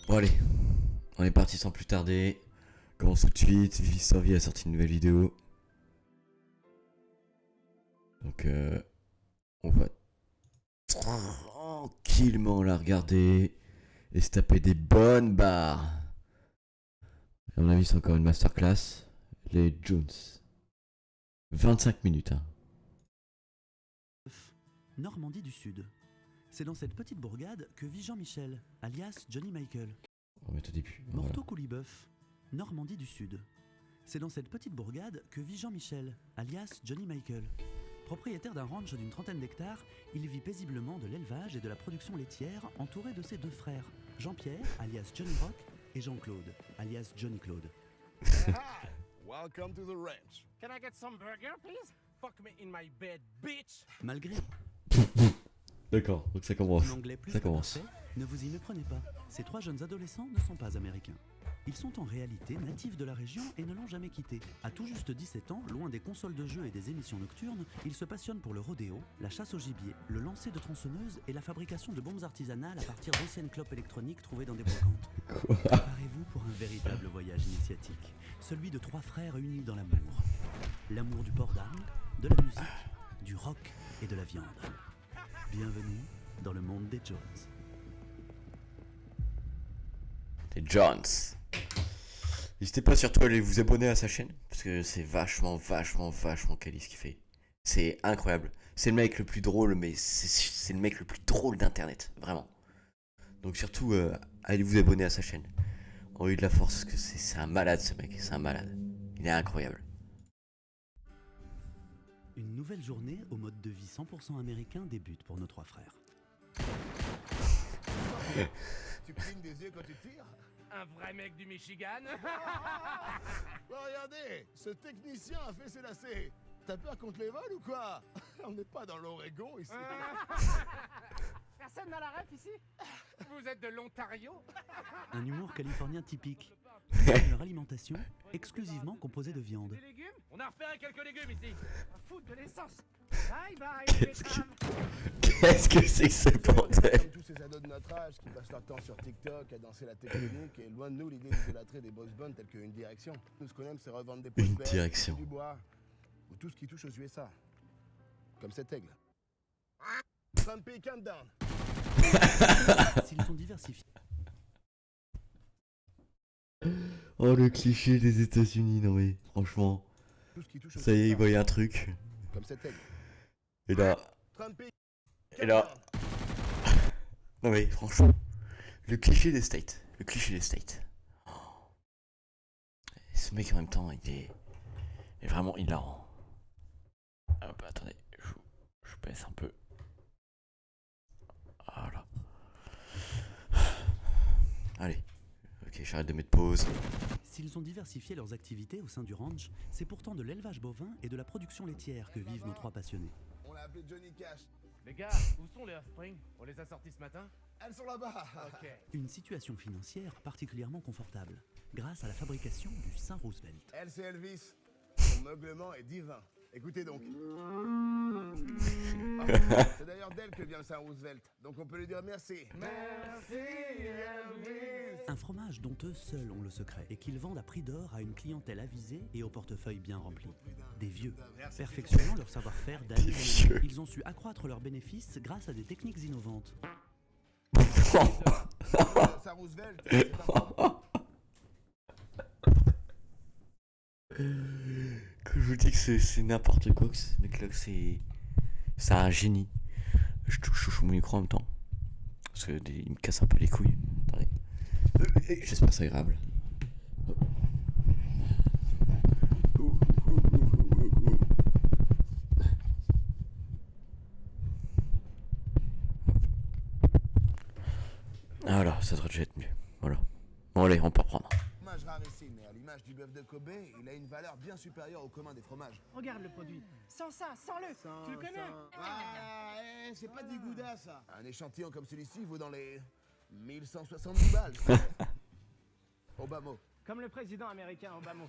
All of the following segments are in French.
Bon allez, on est parti sans plus tarder. Commence tout de suite, Vivi a sorti une nouvelle vidéo. Donc on va tranquillement la regarder et se taper des bonnes barres. À mon avis c'est encore une masterclass. Les Jones. 25 minutes hein. Normandie du Sud. C'est dans cette petite bourgade que vit Jean-Michel, alias Johnny Michael. On va mettre au début. Morteau-Couliboeuf, Normandie du Sud. C'est dans cette petite bourgade que vit Jean-Michel, alias Johnny Michael. Propriétaire d'un ranch d'une trentaine d'hectares, il vit paisiblement de l'élevage et de la production laitière entouré de ses deux frères, Jean-Pierre, alias Johnny Rock, et Jean-Claude, alias Johnny Claude. Hi, welcome to the ranch. Can I get some burger, please? Fuck me in my bed, bitch. Malgré D'accord, donc ça commence. un anglais plus Ça que commence. parfait, ne vous y méprenez pas. Ces trois jeunes adolescents ne sont pas américains. Ils sont en réalité natifs de la région et ne l'ont jamais quittée. À tout juste 17 ans, loin des consoles de jeux et des émissions nocturnes, ils se passionnent pour le rodéo, la chasse au gibier, le lancer de tronçonneuses et la fabrication de bombes artisanales à partir d'anciennes clopes électroniques trouvées dans des brocantes. Préparez-vous pour un véritable voyage initiatique, celui de trois frères unis dans l'amour. L'amour du port d'armes, de la musique, du rock et de la viande. Bienvenue dans le monde des Jones. Les Jones. N'hésitez pas surtout à aller vous abonner à sa chaîne, parce que c'est vachement quali ce qu'il fait. C'est incroyable. C'est le mec le plus drôle, mais c'est le mec le plus drôle d'internet, vraiment. Donc surtout, allez vous abonner à sa chaîne. Envoyez de la force, parce que c'est un malade ce mec, c'est un malade. Il est incroyable. Une nouvelle journée au mode de vie 100% américain débute pour nos trois frères. Tu clignes des yeux quand tu tires? Un vrai mec du Michigan. Bon, regardez, ce technicien a fait ses lacets. T'as peur contre les vols ou quoi? On n'est pas dans l'Oregon ici. Personne n'a la ref ici. Vous êtes de l'Ontario? Un humour californien typique. Leur alimentation, exclusivement composée de viande. Des légumes? On a repéré quelques légumes ici. À foutre de l'essence. Bye bye, Qu'est-ce Vietnam. Qu'est-ce que c'est que ce bordel? Comme tous ces ados de notre âge qui passent leur temps sur TikTok à danser la tectonique et loin de nous l'idée d'idolâtrer des boys bands telles qu'une direction. Nous ce qu'on aime c'est revendre des Une posters, direction. du bois ou tout ce qui touche aux USA. Comme cet aigle. Trumpy countdown. S'ils sont diversifiés. Oh le cliché des États-Unis, non mais franchement, Tout ce qui touche aux ça y est, il USA. voyait un truc. Comme cet aigle. Et là, Trumpy et là, non mais franchement, le cliché des States, le cliché des States. Oh. Et ce mec en même temps, il est vraiment hilarant. Hop, attendez, je baisse un peu. Voilà. Allez, ok, j'arrête de mettre pause. S'ils ont diversifié leurs activités au sein du ranch, c'est pourtant de l'élevage bovin et de la production laitière que vivent nos trois passionnés. On l'a appelé Johnny Cash. Les gars, où sont les Offspring? On les a sortis ce matin? Elles sont là-bas. Ok. Une situation financière particulièrement confortable, grâce à la fabrication du Saint Roosevelt. Elle, c'est Elvis. Son meuglement est divin. Écoutez donc. C'est d'ailleurs d'elle que vient le Saint Roosevelt. Donc on peut lui dire merci. Merci Elvis. Un fromage dont eux seuls ont le secret et qu'ils vendent à prix d'or à une clientèle avisée et au portefeuille bien rempli. Des vieux. Perfectionnant leur savoir-faire d'années, vieux. ils ont su accroître leurs bénéfices grâce à des techniques innovantes. Saint Roosevelt. C'est pas Que je vous dis que c'est n'importe quoi, que ce mec-là, c'est un génie. Je touche mon micro en même temps. Parce que il me casse un peu les couilles. Attendez. J'espère que c'est agréable. Voilà, ça devrait déjà être mieux. Voilà. Bon allez, on peut reprendre. fromage rarissime, mais à l'image du bœuf de Kobe, il a une valeur bien supérieure au commun des fromages. Regarde le produit. Sans ça, sans le. Tu le connais? Ah, c'est pas du gouda ça. Un échantillon comme celui-ci vaut dans les 1170 balles. Obama. Comme le président américain Obama.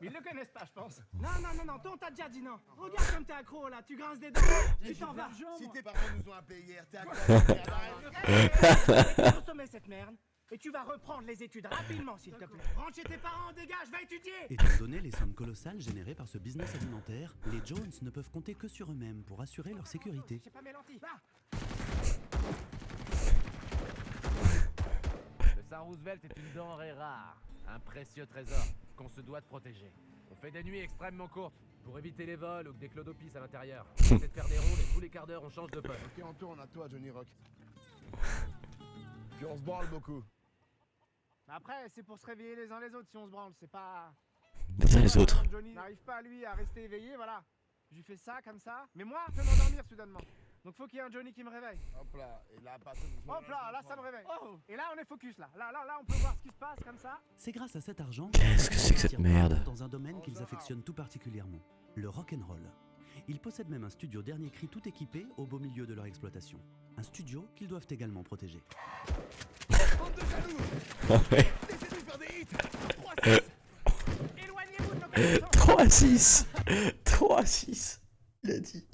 Ils le connaissent pas, je pense. Non, non, non, non, toi on t'a déjà dit non. Regarde comme t'es accro là, tu grinces des dents. Tu t'en vas. Si tes parents nous ont appelés hier, t'es à quoi? Arrête de consommer cette merde. Et tu vas reprendre les études rapidement, s'il te plaît. Rentre chez tes parents, dégage, va étudier. Étant donné les sommes colossales générées par ce business alimentaire, les Jones ne peuvent compter que sur eux-mêmes pour assurer leur sécurité. J'ai pas mes lentilles. Là. Le Saint Roosevelt est une denrée rare, un précieux trésor qu'on se doit de protéger. On fait des nuits extrêmement courtes pour éviter les vols ou que des clodos pissent à l'intérieur. On essaie de faire des rondes et tous les quarts d'heure on change de poste. Ok, on tourne à toi, Johnny Rock. Puis on se branle beaucoup. Après, c'est pour se réveiller les uns les autres si on se branle, c'est pas... Les uns les autres. Johnny n'arrive pas, lui, à rester éveillé, voilà. Je lui fais ça, comme ça. Mais moi, je peux m'endormir soudainement. Donc faut qu'il y ait un Johnny qui me réveille. Hop là, et là, pas tout doucement. Hop là, là, ça me réveille. Et là, on est focus, là. Là, on peut voir ce qui se passe, comme ça. C'est grâce à cet argent Qu'est-ce que c'est que cette merde? dans un domaine qu'ils affectionnent tout particulièrement, le rock'n'roll. Ils possèdent même un studio dernier cri tout équipé au beau milieu de leur exploitation. Un studio qu'ils doivent également protéger. Bande de jaloux. Laissez-nous faire des hits. 3-6. Éloignez-vous de nos connaissances. 3-6. 3-6. Il a dit.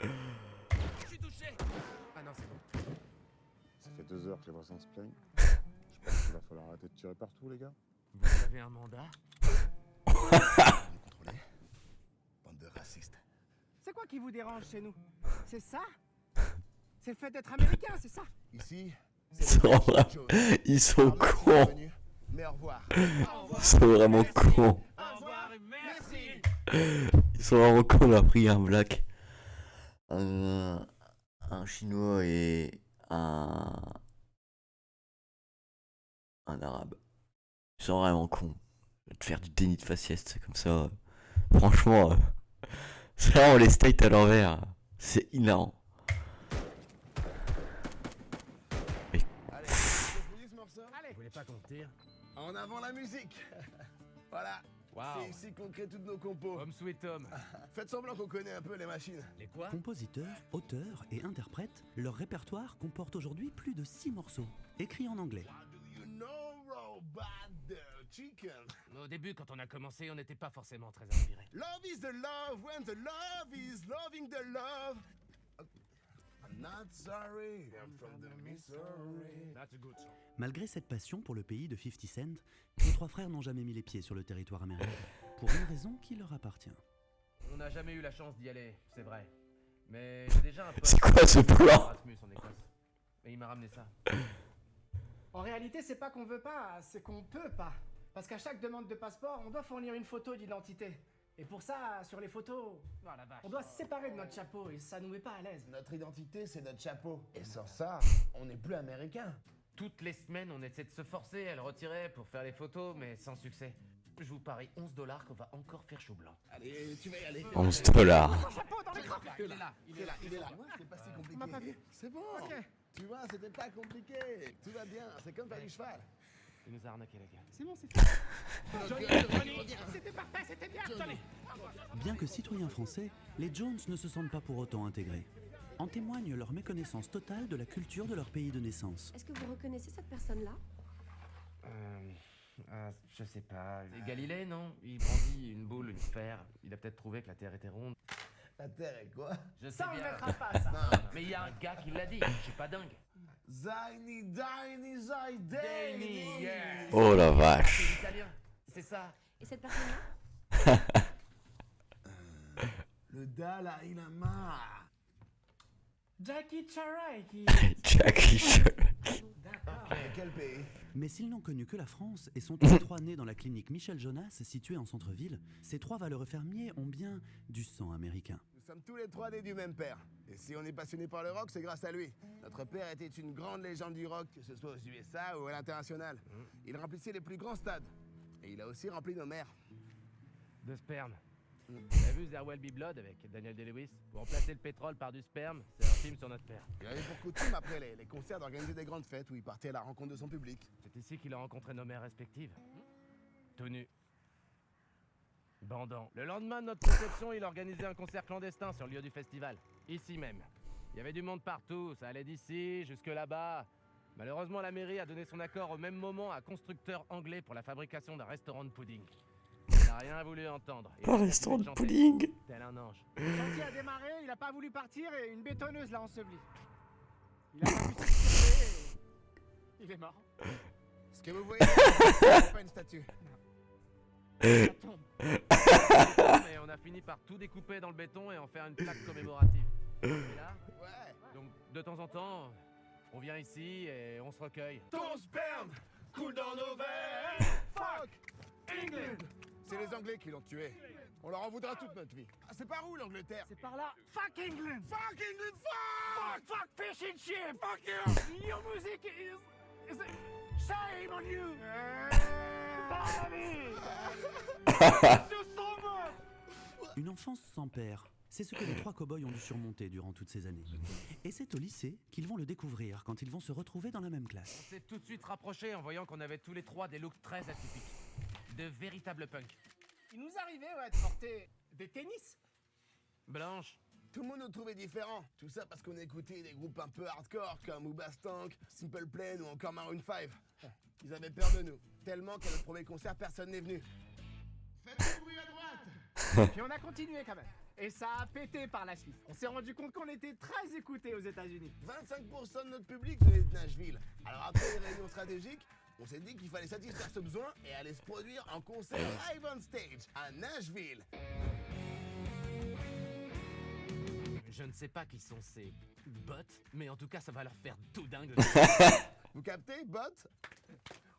Je suis touché. Ah non, c'est bon. Ça fait 2 heures que les voisins se plaignent. Je pense qu'il va falloir arrêter de tirer partout, les gars. Vous avez un mandat? Contrôlez. Bande de racistes. C'est quoi qui vous dérange chez nous? C'est ça? C'est le fait d'être américain, c'est ça? Ici, Ils c'est sont le vra- chose. Ils sont Pardon si cons. t'es venu, mais au revoir. Ils sont vraiment cons. Au revoir et merci. Ils sont vraiment cons. On a pris un black, un chinois et un arabe. Ils sont vraiment cons. De faire du déni de faciès comme ça. Franchement, c'est vraiment les States à l'envers. C'est hilarant. Allez, c'est fini ce morceau? Allez. Vous voulez pas qu'on tire? En avant la musique. Voilà. Waouh. C'est ici qu'on crée toutes nos compos. Home sweet home. Faites semblant qu'on connaît un peu les machines. Les quoi? Compositeurs, auteurs et interprètes, leur répertoire comporte aujourd'hui plus de 6 morceaux, écrits en anglais. How do you know about the chicken? Au début, quand on a commencé, on n'était pas forcément très inspirés. Love is the love when the love is loving the love. I'm not sorry, I'm from the Missouri. That's a good song. Malgré cette passion pour le pays de 50 Cent, les trois frères n'ont jamais mis les pieds sur le territoire américain, pour une raison qui leur appartient. On n'a jamais eu la chance d'y aller, c'est vrai. Mais j'ai déjà un pote. C'est quoi ce plan? Erasmus en Écosse. Et il m'a ramené ça. En réalité, c'est pas qu'on veut pas, c'est qu'on peut pas. Parce qu'à chaque demande de passeport, on doit fournir une photo d'identité. Et pour ça, sur les photos, Oh la vache. on doit se séparer de notre chapeau et ça nous met pas à l'aise. Notre identité, c'est notre chapeau. Et sans ça, on n'est plus américain. Toutes les semaines, on essaie de se forcer à le retirer pour faire les photos, mais sans succès. Je vous parie $11 qu'on va encore faire chou blanc. Allez, tu vas y aller. $11. Mon chapeau dans l'écran. Il est là, Il est là. C'est pas si compliqué. m'a pas vu. C'est bon. Ok. Tu vois, c'était pas compliqué. Tout va bien. C'est comme faire du cheval. Il nous a arnaqué, les gars. C'est bon, c'est fait. C'était parfait, c'était bien, Johnny. Bien que citoyens français, les Jones ne se sentent pas pour autant intégrés. En témoigne leur méconnaissance totale de la culture de leur pays de naissance. Est-ce que vous reconnaissez cette personne-là? Je sais pas. C'est Galilée, non? Il brandit une boule, une sphère. Il a peut-être trouvé que la Terre était ronde. La terre est quoi? Je sais Ça, on le bien. mettra pas, ça. Mais il y a un gars qui l'a dit. Je suis pas dingue. Ziny, diny, zidane. yes. Oh la C'est vache. italien. C'est ça. Et cette personne-là? Le Dalai Lama. Jackie Charai qui... Jackie Chan. D'accord. De quel pays? Mais s'ils n'ont connu que la France et sont tous les trois nés dans la clinique Michel Jonas, située en centre-ville, ces trois valeureux fermiers ont bien du sang américain. Nous sommes tous les trois nés du même père. Et si on est passionné par le rock, c'est grâce à lui. Notre père était une grande légende du rock, que ce soit aux USA ou à l'international. Il remplissait les plus grands stades. Et il a aussi rempli nos mers. De sperme. Vous avez vu There Will Be Blood avec Daniel Day-Lewis? Pour remplacer le pétrole par du sperme, c'est un film sur notre père. Il avait pour coutume, après les concerts, d'organiser des grandes fêtes où il partait à la rencontre de son public. C'est ici qu'il a rencontré nos mères respectives. Tout nu. Bandant. Le lendemain de notre réception, il organisait un concert clandestin sur le lieu du festival. Ici même. Il y avait du monde partout, ça allait d'ici jusque là-bas. Malheureusement, la mairie a donné son accord au même moment à un constructeur anglais pour la fabrication d'un restaurant de pudding. Il n'a rien voulu entendre. Il a Un continué restaurant de chanter, pudding. tel un ange. Le chantier a démarré, il a pas voulu partir et une bétonneuse l'a enseveli. Il a pas pu s'extirper et... Il Il est mort. Ce que vous voyez, c'est pas une statue. Ça tombe. Mais on a fini par tout découper dans le béton et en faire une plaque commémorative. Et là, Ouais. donc de temps en temps, on vient ici et on se recueille. Ton sperme coule dans nos veines. Fuck England. C'est les Anglais qui l'ont tué. On leur en voudra toute notre vie. Ah, c'est par où l'Angleterre? C'est par là. Fuck England. Fuck England, fuck! Fuck fish and chip. Fuck you. Your music is a shame on you. Une enfance sans père, c'est ce que les trois cow-boys ont dû surmonter durant toutes ces années. Et c'est au lycée qu'ils vont le découvrir quand ils vont se retrouver dans la même On classe. s'est tout de suite rapprochés en voyant qu'on avait tous les trois des looks très atypiques. De véritables punks. Il nous arrivait de porter des tennis. Blanche, Tout le monde nous trouvait différents. Tout ça parce qu'on écoutait des groupes un peu hardcore comme Hoobastank, Simple Plan ou encore Maroon 5. Ils avaient peur de nous. Tellement qu'à notre premier concert, personne n'est venu. Faites du bruit à droite! Puis on a continué quand même. Et ça a pété par la suite. On s'est rendu compte qu'on était très écoutés aux États-Unis. 25% de notre public venait de Nashville. Alors après les réunions stratégiques, on s'est dit qu'il fallait satisfaire ce besoin et aller se produire en concert live on stage à Nashville. je ne sais pas qui sont ces bots, mais en tout cas ça va leur faire tout dingue. Vous captez, bot?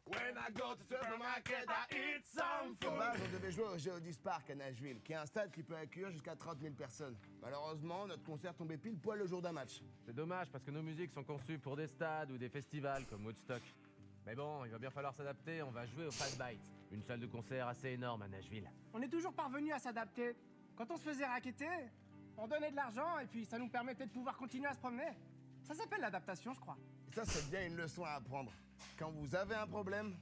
When I go to supermarket, I eat some food. De base, on devait jouer au Geodis Park à Nashville, qui est un stade qui peut accueillir jusqu'à 30 000 personnes. Malheureusement, notre concert tombait pile poil le jour d'un match. C'est dommage parce que nos musiques sont conçues pour des stades ou des festivals comme Woodstock. Mais bon, il va bien falloir s'adapter, on va jouer au Fat Bite, une salle de concert assez énorme à Nashville. On est toujours parvenu à s'adapter. Quand on se faisait racketter, on donnait de l'argent et puis ça nous permettait de pouvoir continuer à se promener. Ça s'appelle l'adaptation, je crois. Et ça, c'est bien une leçon à apprendre. Quand vous avez un problème,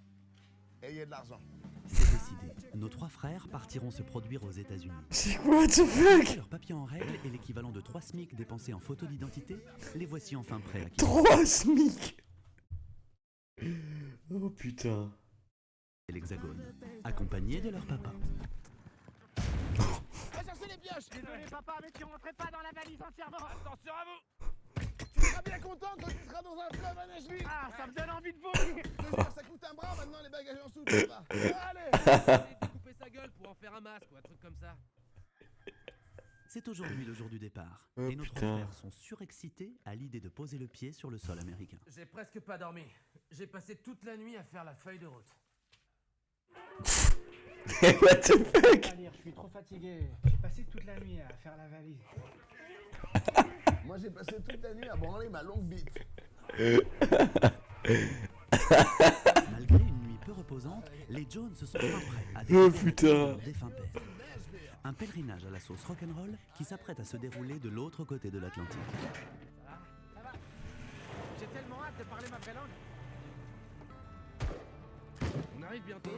ayez de l'argent. C'est décidé. Nos trois frères partiront se produire aux États-Unis. C'est quoi, what the fuck? Leurs papiers en règle et l'équivalent de 3 SMIC dépensés en photo d'identité, les voici enfin prêts à quitter 3 SMIC. Oh putain. l'Hexagone, accompagnés de leur papa. Va chercher les pioches! Désolé papa, mais tu rentrais pas dans la valise entièrement. Attention à vous! Tu seras bien content quand tu seras dans un fleuve à Nashville! Ah, ça me donne envie de vomir. Je te jure, ça coûte un bras maintenant les bagages en soute, papa! Allez! Essayez de couper sa gueule pour en faire un masque ou un truc comme ça. C'est aujourd'hui le jour du départ. Oh, et nos trois putain. frères sont surexcités à l'idée de poser le pied sur le sol américain. J'ai presque pas dormi. J'ai passé toute la nuit à faire la feuille de route. What the fuck? À lire, je suis trop fatigué. J'ai passé toute la nuit à faire la valise. Moi j'ai passé toute la nuit à branler ma longue bite. Malgré une nuit peu reposante, les Jones se sont enfin prêts à Oh, découvrir putain. leur défunt père. Un pèlerinage à la sauce rock'n'roll qui s'apprête à se dérouler de l'autre côté de l'Atlantique. Ça va. J'ai tellement hâte de parler ma vraie langue. On arrive bientôt.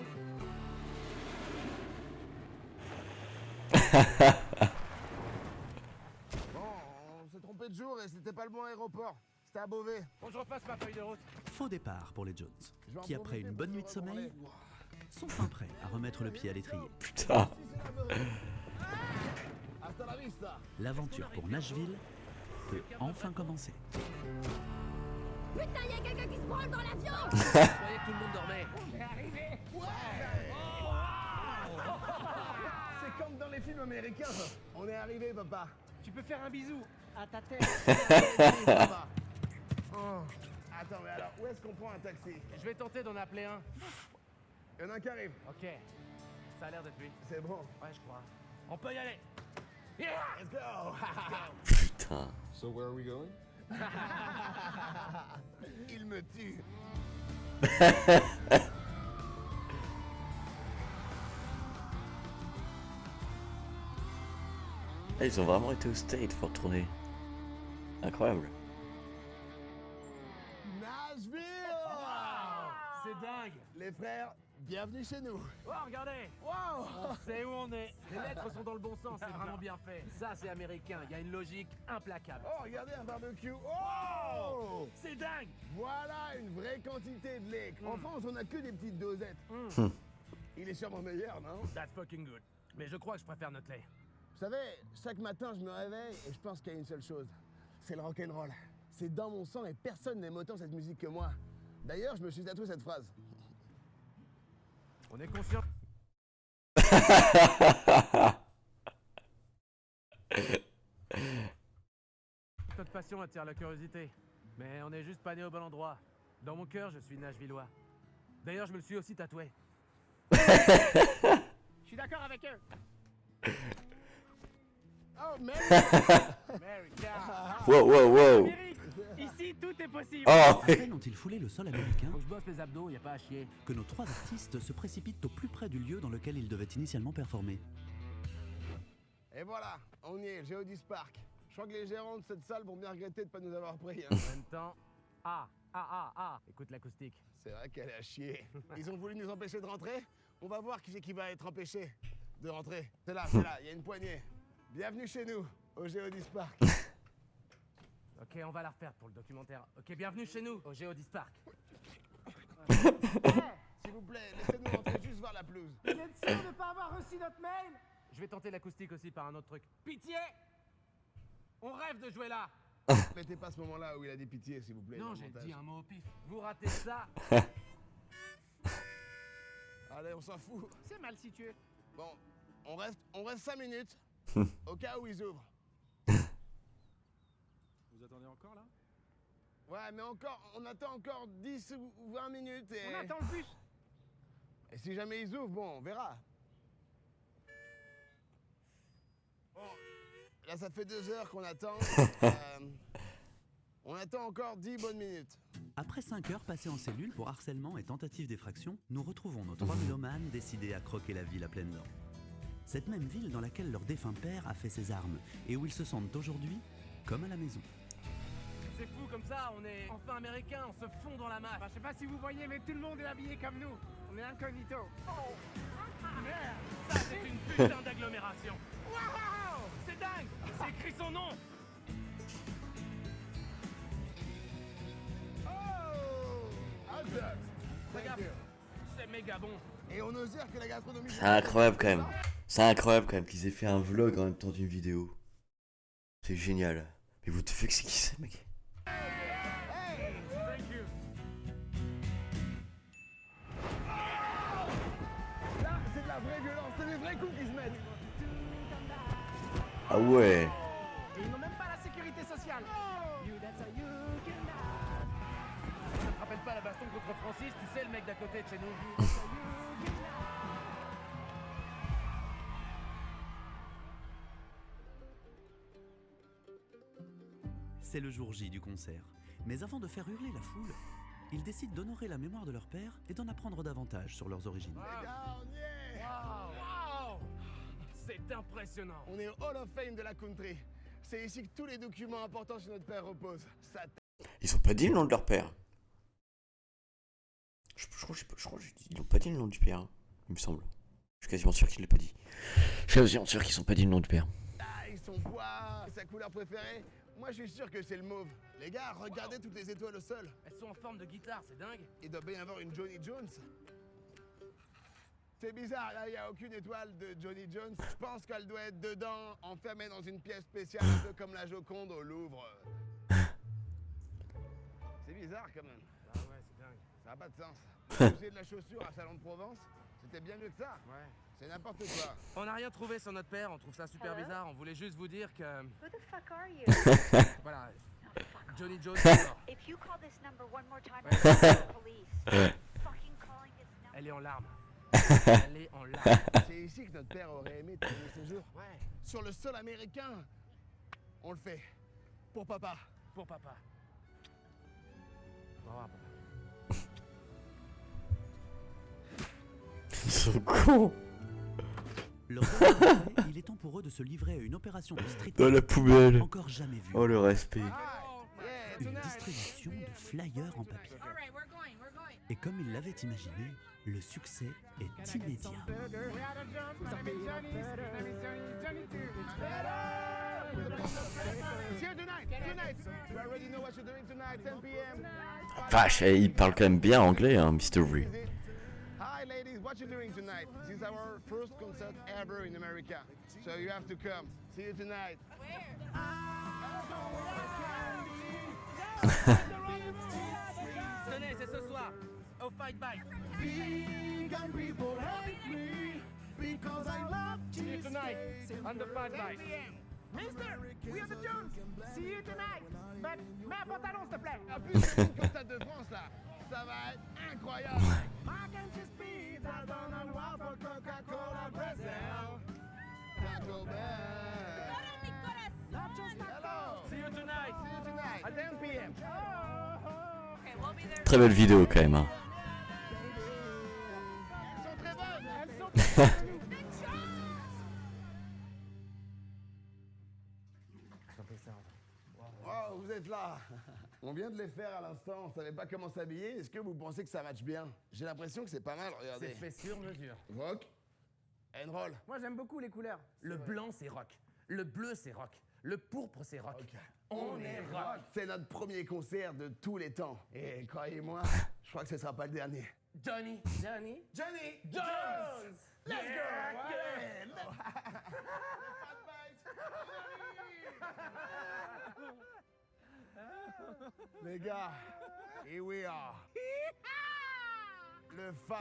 Bon, on s'est trompé de jour et c'était pas le bon aéroport. C'était à Beauvais. Bon, je repasse ma feuille de route. Faux départ pour les Jones, Je vais en qui après profiter une pour bonne me nuit de sommeil, rebranler. sont fin prêts à remettre le pied à l'étrier. Putain. Si, c'est la Beauvais. Hasta la vista. L'aventure pour Nashville peut enfin commencer. Putain, y'a quelqu'un qui se branle dans l'avion! Je croyais que tout le monde dormait. On est arrivé. C'est comme dans les films américains. On est arrivé, papa. Tu peux faire un bisou à ta tête. Oui, papa. Oh. Attends, mais alors, où est-ce qu'on prend un taxi? Je vais tenter d'en appeler un. Il y en a un qui arrive. Ok. Ça a l'air d'être lui. C'est bon. Ouais, je crois. On peut y aller. Let's go. Putain. So where are we going? Il me tue. Ah, ils ont vraiment été au State pour tourner. Incroyable. Nashville! C'est dingue. Les frères, bienvenue chez nous. Oh, regardez. Wow! On sait où on est. Les lettres sont dans le bon sens, c'est vraiment bien fait. Ça, c'est américain. Il y a une logique implacable. Oh, regardez un barbecue. Oh! C'est dingue. Voilà une vraie quantité de lait. En France, on a que des petites dosettes. Il est sûrement meilleur, non? That's fucking good. Mais je crois que je préfère notre lait. Vous savez, chaque matin, je me réveille et je pense qu'il y a une seule chose. C'est le rock'n'roll. C'est dans mon sang et personne n'aime autant cette musique que moi. D'ailleurs, je me suis tatoué cette phrase. On est conscient. Notre passion attire la curiosité. Mais on est juste pas né au bon endroit. Dans mon cœur, je suis Nashvillois. D'ailleurs, je me le suis aussi tatoué. Je suis d'accord avec eux. Oh, merde. America. Wow, wow, wow. Amérique, ici, tout est possible. Oh, À peine ont-ils foulé le sol américain Faut que je bosse les abdos, y a pas à chier. que nos trois artistes se précipitent au plus près du lieu dans lequel ils devaient initialement performer. Et voilà, on y est, Geodis Park. Je crois que les gérants de cette salle vont bien regretter de pas nous avoir pris. Hein. En même temps, écoute l'acoustique. C'est vrai qu'elle est à chier. Ils ont voulu nous empêcher de rentrer. On va voir qui c'est qui va être empêché de rentrer. C'est là, il y a une poignée. Bienvenue chez nous, au Geodis Park. Ok, on va la refaire pour le documentaire. Ok, bienvenue chez nous, au Geodis Park. S'il vous plaît, laissez-nous rentrer juste voir la pelouse. Vous êtes sûr de pas avoir reçu notre mail? Je vais tenter l'acoustique aussi par un autre truc. Pitié! On rêve de jouer là! Mettez pas ce moment-là où il a des pitiés, s'il vous plaît. dans Non, le j'ai montage. dit un mot au pif. Vous ratez ça, Allez, on s'en fout. C'est mal situé. Bon, on reste 5 minutes, au cas où ils ouvrent. Vous attendez encore là? Ouais, mais on attend encore 10 ou 20 minutes et... On attend le bus. Et si jamais ils ouvrent, bon, on verra. Bon, là, ça fait 2 heures qu'on attend. On attend encore 10 bonnes minutes. Après 5 heures passées en cellule pour harcèlement et tentative d'effraction, nous retrouvons nos trois mélomanes décidés à croquer la ville à pleines dents. Cette même ville dans laquelle leur défunt père a fait ses armes et où ils se sentent aujourd'hui comme à la maison. c'est fou comme ça, on est enfin américains, on se fond dans la masse. Bah, je sais pas si vous voyez, mais tout le monde est habillé comme nous. On est incognito. Merde, ça c'est une putain d'agglomération. Waouh, c'est dingue, c'est écrit son nom. Oh, hot dogs. Thank Regarde, you. c'est méga bon. Et on ose dire que la gastronomie... c'est incroyable quand même. C'est incroyable quand même qu'ils aient fait un vlog en même temps d'une vidéo. C'est génial. Mais vous te faites c'est qui c'est, mec? Thank you. Là, c'est de la vraie violence, c'est des vrais coups qui se mettent. Ah ouais. Et ils n'ont même pas la sécurité sociale. You, that's how you can die. Ça te rappelle pas la baston contre Francis, tu sais le mec d'à côté de chez nous. C'est le jour J du concert. Mais avant de faire hurler la foule, ils décident d'honorer la mémoire de leur père et d'en apprendre davantage sur leurs origines. Les gars, on y est. Wow, c'est impressionnant. On est au Hall of Fame de la country. C'est ici que tous les documents importants sur notre père reposent. Ça Ils ont pas dit le nom de leur père. Je crois qu'ils n'ont pas dit le nom du père, hein, il me semble. Je suis quasiment sûr qu'ils l'ont pas dit. Je suis quasiment sûr qu'ils ont pas dit le nom du père. taille, son poids, sa couleur préférée. Moi, je suis sûr que c'est le mauve. Les gars, regardez toutes les étoiles au sol. Elles sont en forme de guitare, c'est dingue. Il doit bien y avoir une Johnny Jones. C'est bizarre, là, il n'y a aucune étoile de Johnny Jones. Je pense qu'elle doit être dedans, enfermée dans une pièce spéciale, un peu comme la Joconde au Louvre. C'est bizarre, quand même. Ah ouais, c'est dingue. Ça n'a pas de sens. Le musée de la chaussure à Salon de Provence, c'était bien mieux que ça. Ouais. C'est n'importe quoi. On n'a rien trouvé sur notre père, on trouve ça super Hello? bizarre. On voulait juste vous dire que... Who the fuck are you? Voilà, Oh, fuck off. Johnny Jones est mort. If you call this number one more time, Ouais. I'll call the police. Fucking calling this number. Elle est en larmes. Elle est en larmes. C'est ici que notre père aurait aimé terminer ses jours. Ouais, Sur le sol américain. On le fait. Pour papa. pour papa. Au revoir, papa. Ils sont cons. Leur dernière journée, il est temps pour eux de se livrer à une opération de street Dans la poubelle. encore jamais vue. Oh le respect. Yeah, Une tonight. distribution de flyers en papier. Et comme ils l'avaient imaginé, le succès est immédiat. See you tonight. Tonight. You already know what you're doing tonight. 10 p.m. Vache, il parle quand même bien anglais, hein, Mr. V. Hi, ladies. What you doing tonight? This is our first concert ever in America, so you have to come. See you tonight. Tenez, c'est ce soir. fight back. Vegan people hate me because I love See you tonight on the fight back. Mister, we are the Jones. See you tonight. But mets un pantalon, s'il te plaît. En plus, c'est une Stade de France là. Ça va être incroyable. Mac and cheese pizza, Donald Waffle, Coca-Cola, Brazil. Taco Bell. Nachos, Hello. See you tonight. See you tonight. At 10 p.m. Okay, we'll be there. Très belle vidéo quand même. Hein. Elles sont très bonnes. Elles sont très bonnes. Oh, vous êtes là. On vient de les faire à l'instant. On savait pas comment s'habiller. Est-ce que vous pensez que ça match bien? J'ai l'impression que c'est pas mal. C'est Regardez. fait sur mesure. Rock and roll. Moi, j'aime beaucoup les couleurs. Le blanc, c'est rock. Le bleu, c'est rock. Le pourpre, c'est rock. On est rock. C'est notre premier concert de tous les temps. Et croyez-moi, je crois que ce sera pas le dernier. Johnny Jones. Let's go. Les gars, here we are. Le fan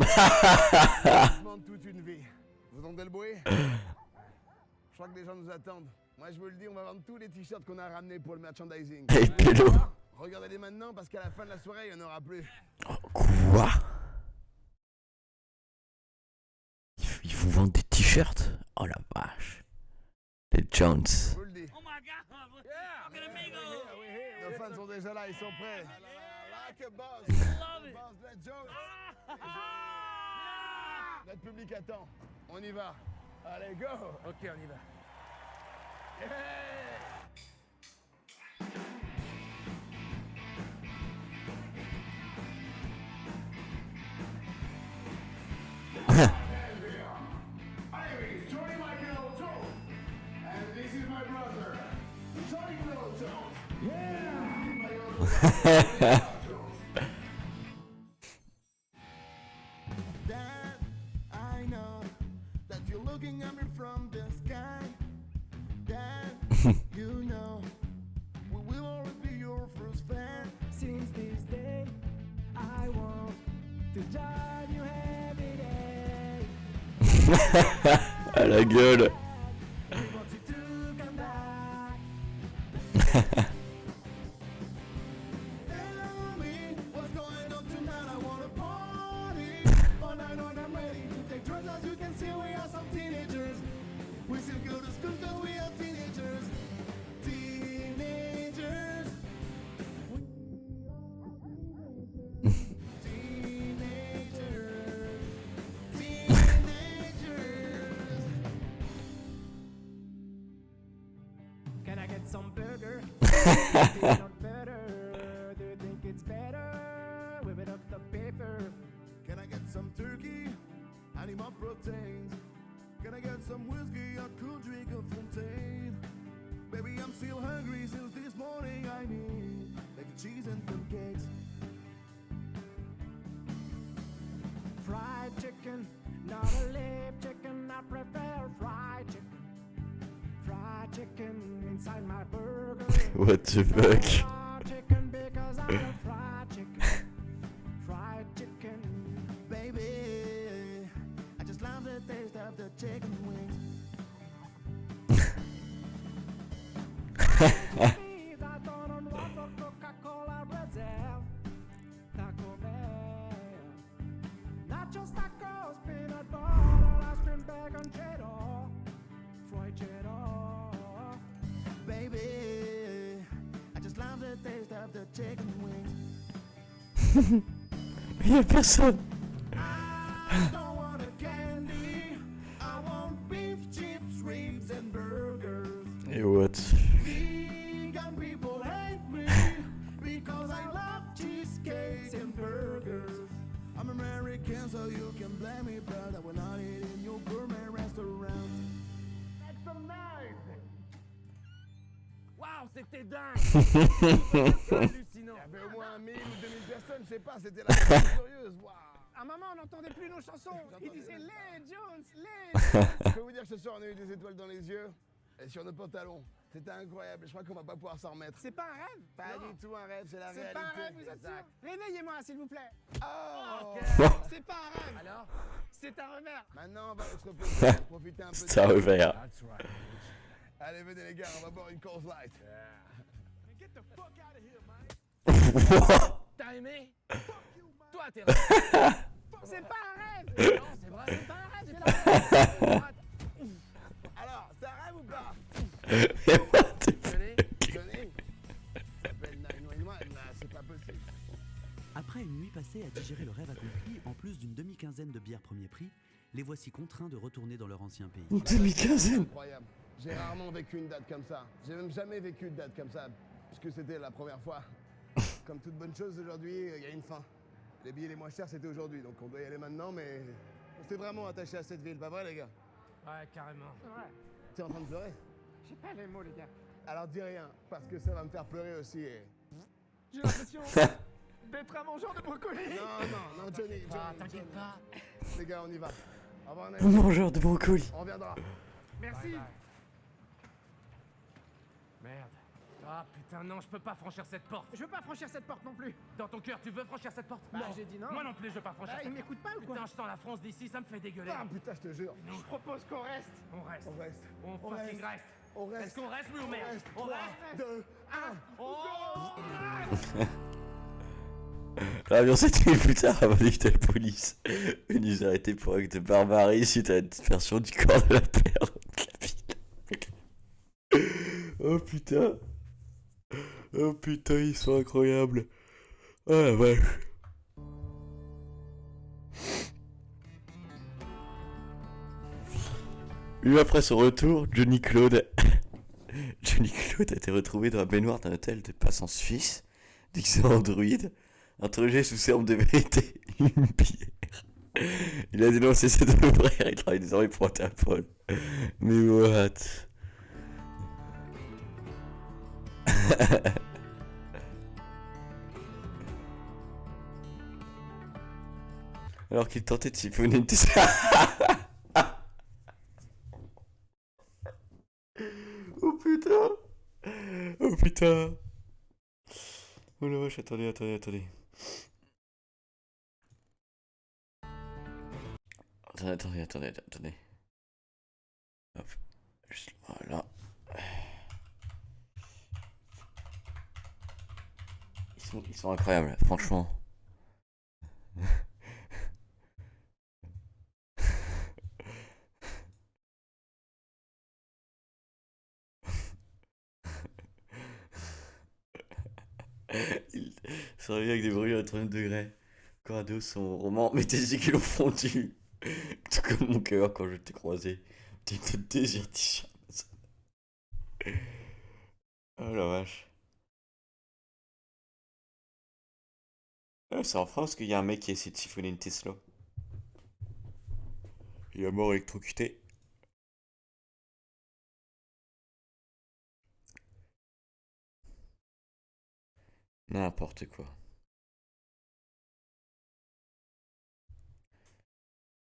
de toute une vie. Vous entendez le bruit? Je crois que les gens nous attendent. Moi, je vous le dis, on va vendre tous les t-shirts qu'on a ramenés pour le merchandising. Hey, pélo. Regardez-les maintenant parce qu'à la fin de la soirée, il n'y en aura plus. Oh, quoi? Ils vous vendent des t-shirts? Oh la vache. Les Jones. Je vous le dis. Oh my God. Yeah. Nos fans sont déjà là, ils sont prêts. Like a boss. Love it. Boss, let's go. Notre public attend. On y va. Allez, go. Ok, on y va. Dad, I know that you're looking at me from the sky. Dad, you know we will always be your first fan. Since this day, I want to join you every day. À la gueule. We want you to come back. Tell me what's going on tonight. I wanna party. All night long, I'm ready to take drugs. As you can see, we are some teenagers. We still go to school 'cause we are teenagers. Teenagers. Teenagers. Teenagers. Can I get some burger? Peanut butter. Do you think it's better? Whip it up the paper. Can I get some turkey? I need more proteins. Can I get some whiskey? A cool drink of Fontaine. Baby, I'm still hungry since this morning. I need bacon, cheese, and pancakes. Fried chicken, not a live chicken. I prefer fried chicken. Fried chicken inside my burger. What the fuck? Fried chicken because I love fried chicken. Fried chicken. Baby, I just love the taste of the chicken wings. Pizza, Donald Waffle, Coca-Cola, Brazil. Taco Bell. Nachos, tacos, peanut butter, ice cream, bacon, cheddar. Fried cheddar. Baby, I just love the taste of the chicken wings. Y'a personne. I don't want a candy. I want beef, chips, ribs, and burgers. Et what? Vegan people hate me because I love cheesecake and burgers. I'm American, so you can blame me, but I will not eat in your gourmet restaurant. That's some nice. Waouh, c'était dingue. C'est hallucinant. Il y avait au moins 1000 ou 2000 personnes, je sais pas, c'était la chose furieuse. Waouh. À un moment, on n'entendait plus nos chansons. Il disait les Jones, les. Je peux vous dire que ce soir, on a eu des étoiles dans les yeux. et sur nos pantalons. C'était incroyable, je crois qu'on va pas pouvoir s'en remettre. C'est pas un rêve? Pas Non. du tout un rêve, c'est la C'est réalité. pas un rêve, vous êtes sûr? Exact. Réveillez-moi, s'il vous plaît. Oh C'est pas un rêve. Alors C'est un revers. Maintenant, on va se reposer, profiter un peu C'est un revers. Allez, venez les gars, on va boire une Coors Light. T'as aimé? Toi, t'es C'est pas un rêve. Non, c'est vrai. C'est pas un rêve, c'est la rêve. Alors, c'est un rêve ou pas Johnny? Johnny Appelle 911, là, c'est pas possible. Après une nuit passée à digérer le rêve accompli, en plus d'une demi-quinzaine de bières premier prix, les voici contraints de retourner dans leur ancien pays. Une demi-quinzaine. Incroyable. J'ai rarement vécu une date comme ça. J'ai même jamais vécu une date comme ça, puisque c'était la première fois. Comme toute bonne chose, aujourd'hui, il y a une fin. Les billets les moins chers, c'était aujourd'hui, donc on doit y aller maintenant, mais on s'est vraiment attaché à cette ville, pas vrai les gars? Ouais, carrément. Ouais. T'es en train de pleurer? J'ai pas les mots, les gars. Alors dis rien, parce que ça va me faire pleurer aussi. Et... J'ai l'impression d'être un mangeur de brocoli. Non, Johnny, T'inquiète Johnny. pas. Les gars, on y va. Au revoir, Un Naïf. mangeur de brocoli. On reviendra. Merci. Bye, bye. Merde. Ah putain, non, je peux pas franchir cette porte. Je veux pas franchir cette porte non plus. Dans ton cœur, tu veux franchir cette porte? Bah, j'ai dit non. Moi non plus, je veux pas franchir Ah, cette il porte. m'écoute pas ou quoi? Putain, je sens la France d'ici, ça me fait dégueuler. Ah putain, je te jure. Je propose qu'on reste. On reste. On reste. On On fucking reste. reste. On reste. Est-ce qu'on reste, oui ou On merde? reste. On 3, reste. 2, 1. Oh L'avion s'est tué plus tard avant d'éviter la police. Ils nous a arrêtés pour acte de barbarie suite à la dispersion du corps de la perle de la ville. Oh putain. Oh putain, ils sont incroyables. Oh la vache. Lui après son retour, Johnny Claude a été retrouvé dans la baignoire d'un hôtel de passe en Suisse, déguisé en druide, interrogé sous serme de vérité, une bière. Il a dénoncé ses deux frères et travaille désormais pour Interpol. Mais what? Alors qu'il tentait de siphonner une Tesla. Oh putain. Oh putain. Oh la vache, attendez. Attendez, Hop. Juste voilà. Ils sont incroyables, franchement. Il se réveille avec des brûlures à 30 degrés. Corrado, son roman, mais tes yeux l'ont fondu. Tout comme mon cœur quand je t'ai croisé. T'es une désir t-shirt. Oh la vache. C'est en France qu'il y a un mec qui a essayé de siphonner une Tesla. Il est mort électrocuté. N'importe quoi.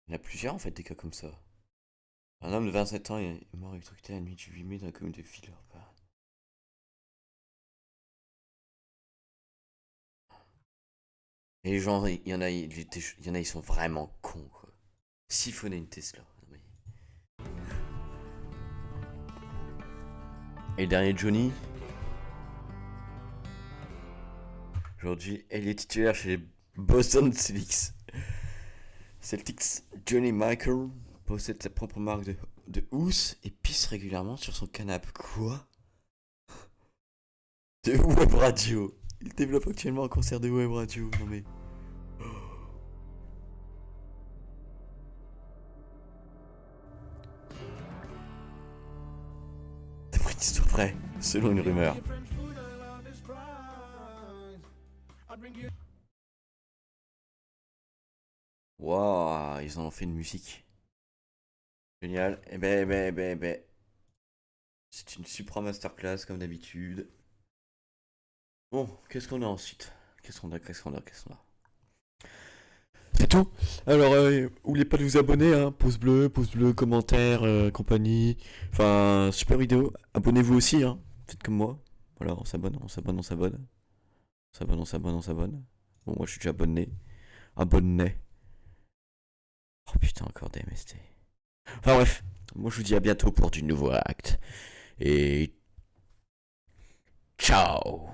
Il y en a plusieurs en fait des cas comme ça. Un homme de 27 ans est mort électrocuté la nuit du 8 mai dans la commune de Villeurbanne. Et les gens, il y en a, ils sont vraiment cons quoi. Siphonner une Tesla. Et le dernier Johnny. Aujourd'hui, elle est titulaire chez les Boston Celtics. Johnny Michael possède sa propre marque de housse et pisse régulièrement sur son canapé. Quoi? De web radio. Il développe actuellement un concert de web radio. Non mais... D'après une histoire vraie, selon une rumeur. Waouh, ils en ont fait une musique. Génial. Eh ben. C'est une supra masterclass comme d'habitude. Bon, qu'est-ce qu'on a ensuite? Qu'est-ce qu'on a? C'est tout. Alors, oubliez pas de vous abonner, hein. Pouce bleu, commentaire, compagnie. Enfin, super vidéo. Abonnez-vous aussi, hein. Faites comme moi. Voilà, on s'abonne. On s'abonne. Bon, moi, je suis déjà abonné. Abonné. Oh putain, encore des MST. Enfin bref, moi je vous dis à bientôt pour du nouveau acte. Et ciao.